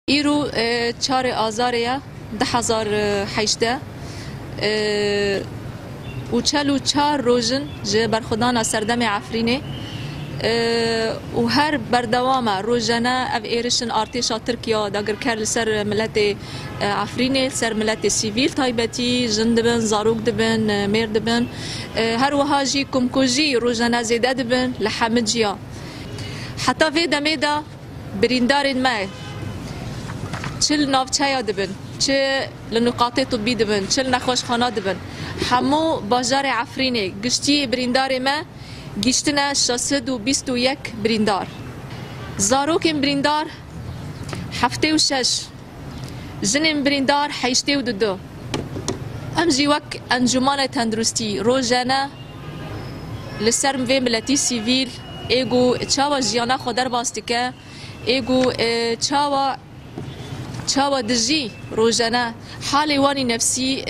ایرو 4 آذر 2018 و 44 روزن جه برخودانا سردم عفرینه و هر بردوامه روزانه او ایرشن ارتشا ترکیه داگر کرد سر ملت عفرینه سر ملت سیویل تایبتی جن دبن زاروک دبن میر دبن هر وهاجی کمکوژی روزانه زیده دبن لحمجیا حتی وی دمیدا بریندارین ما چل نافچه دبن چه لنقاط طبی دبن چل نخوشخانه دبن همو بازار عفرینه گشتی بریندار ما گشتنا 621 بریندار زاروک بریندار 76 جن بریندار 82 ام جیوک انجمان تندرستی روزانه لسرم وی ملتی سیویل ایگو چاوا جیانا خودر باستکه ایگو چاوا دجی روزانه حالی وانی نفسی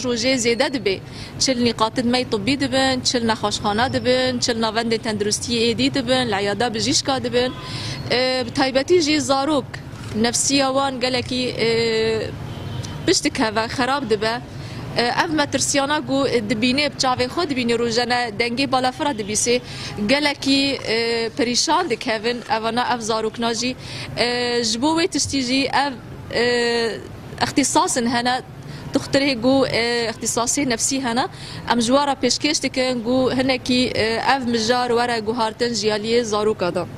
روزه زیده دبی چل نقاط می طبی دبن چل نخوشخانه دبن چل نوند تندرستی ایدی دبن العیاده بجیشکا دبن تایبتی جی زاروک نفسی وان گلکی بشتکه و خراب دبه اف مترسیانا گو دبینه بچاوی خود دبینه روزانه دنگی بالا فرا دبیسه گلکی پریشان دکهون اوانا اف زاروک ناجی جبوه تشتیجی اف اختصاص هنا دختره گو اختصاصی نفسی هنا ام جوارا پیشکش دکن گو هنکی اف مجار ورا گو هارتن جیالی زاروک آدم